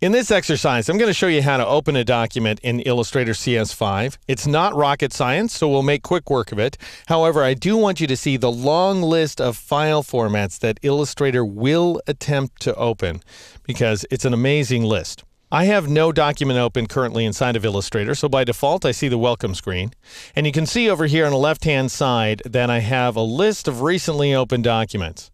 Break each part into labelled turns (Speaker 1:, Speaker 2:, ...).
Speaker 1: In this exercise, I'm going to show you how to open a document in Illustrator CS5. It's not rocket science, so we'll make quick work of it. However, I do want you to see the long list of file formats that Illustrator will attempt to open, because it's an amazing list. I have no document open currently inside of Illustrator, so by default I see the welcome screen. And you can see over here on the left-hand side that I have a list of recently opened documents.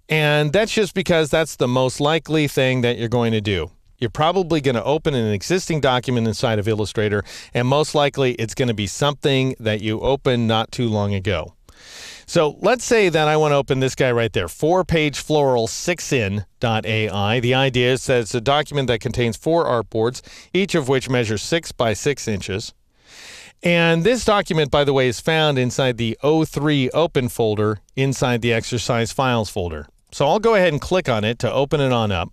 Speaker 1: And that's just because that's the most likely thing that you're going to do. You're probably going to open an existing document inside of Illustrator, and most likely it's going to be something that you opened not too long ago. So let's say that I want to open this guy right there, 4-page floral 6in.ai. The idea is that it's a document that contains 4 artboards, each of which measures 6 by 6 inches. And this document, by the way, is found inside the O3 Open folder inside the Exercise Files folder. So I'll go ahead and click on it to open it on up.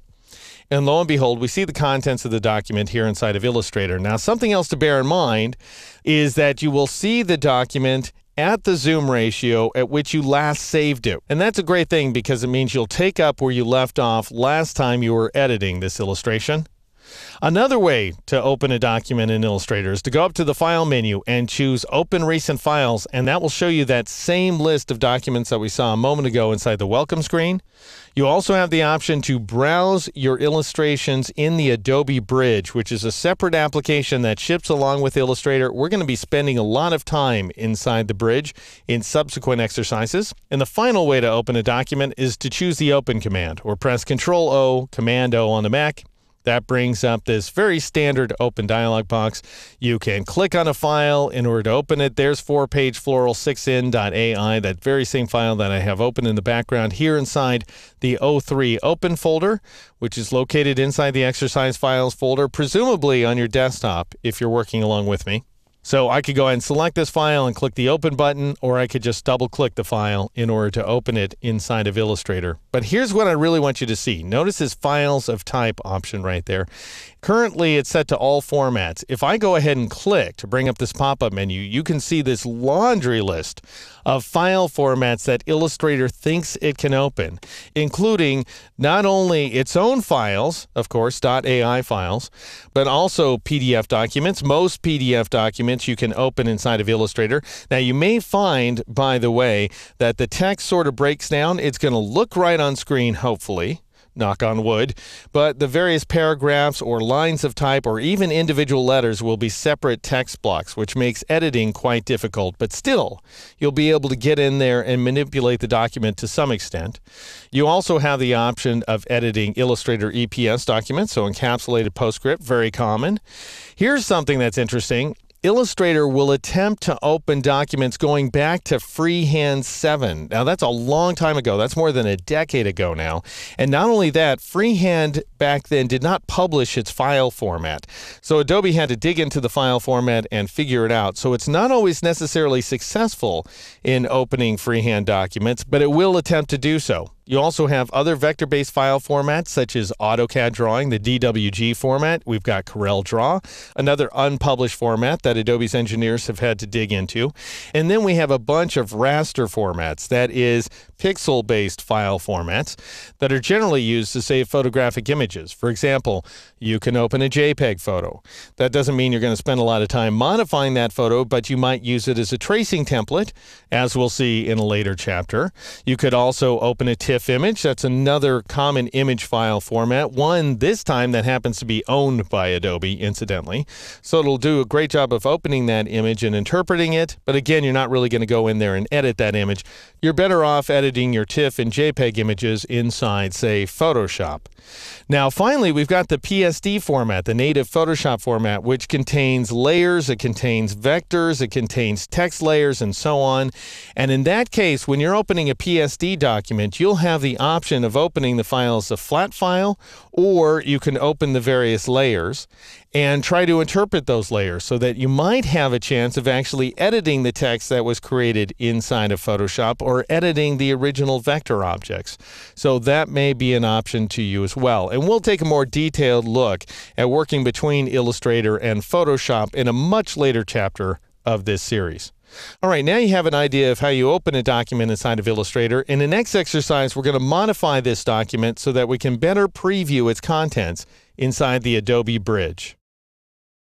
Speaker 1: And lo and behold, we see the contents of the document here inside of Illustrator. Now, something else to bear in mind is that you will see the document at the zoom ratio at which you last saved it. And that's a great thing because it means you'll take up where you left off last time you were editing this illustration. Another way to open a document in Illustrator is to go up to the File menu and choose Open Recent Files, and that will show you that same list of documents that we saw a moment ago inside the welcome screen. You also have the option to browse your illustrations in the Adobe Bridge, which is a separate application that ships along with Illustrator. We're going to be spending a lot of time inside the Bridge in subsequent exercises. And the final way to open a document is to choose the Open command, or press Control-O, Command-O on the Mac. That brings up this very standard open dialog box. You can click on a file in order to open it. There's 4-page floral 6in.ai, that very same file that I have open in the background here inside the O3 Open folder, which is located inside the Exercise Files folder, presumably on your desktop if you're working along with me. So I could go ahead and select this file and click the Open button, or I could just double-click the file in order to open it inside of Illustrator. But here's what I really want you to see. Notice this Files of Type option right there. Currently, it's set to all formats. If I go ahead and click to bring up this pop-up menu, you can see this laundry list of file formats that Illustrator thinks it can open, including not only its own files, of course, .ai files, but also PDF documents. Most PDF documents you can open inside of Illustrator. Now, you may find, by the way, that the text sort of breaks down. It's going to look right on screen, hopefully. Knock on wood, but the various paragraphs or lines of type or even individual letters will be separate text blocks, which makes editing quite difficult. But still, you'll be able to get in there and manipulate the document to some extent. You also have the option of editing Illustrator EPS documents, so encapsulated PostScript, very common. Here's something that's interesting. Illustrator will attempt to open documents going back to Freehand 7. Now, that's a long time ago. That's more than a decade ago now. And not only that, Freehand back then did not publish its file format. So Adobe had to dig into the file format and figure it out. So it's not always necessarily successful in opening Freehand documents, but it will attempt to do so. You also have other vector-based file formats such as AutoCAD Drawing, the DWG format. We've got CorelDRAW, another unpublished format that Adobe's engineers have had to dig into. And then we have a bunch of raster formats, that is pixel-based file formats that are generally used to save photographic images. For example, you can open a JPEG photo. That doesn't mean you're going to spend a lot of time modifying that photo, but you might use it as a tracing template, as we'll see in a later chapter. You could also open a TIFF image. That's another common image file format, one this time that happens to be owned by Adobe, incidentally. So it'll do a great job of opening that image and interpreting it, but again, you're not really going to go in there and edit that image. You're better off editing your TIFF and JPEG images inside, say, Photoshop. Now, finally, we've got the PSD format, the native Photoshop format, which contains layers, it contains vectors, it contains text layers, and so on. And in that case, when you're opening a PSD document, you'll have the option of opening the file as a flat file, or you can open the various layers and try to interpret those layers so that you might have a chance of actually editing the text that was created inside of Photoshop or editing the original vector objects. So that may be an option to you as well. And we'll take a more detailed look at working between Illustrator and Photoshop in a much later chapter of this series. All right, now you have an idea of how you open a document inside of Illustrator. In the next exercise, we're going to modify this document so that we can better preview its contents inside the Adobe Bridge.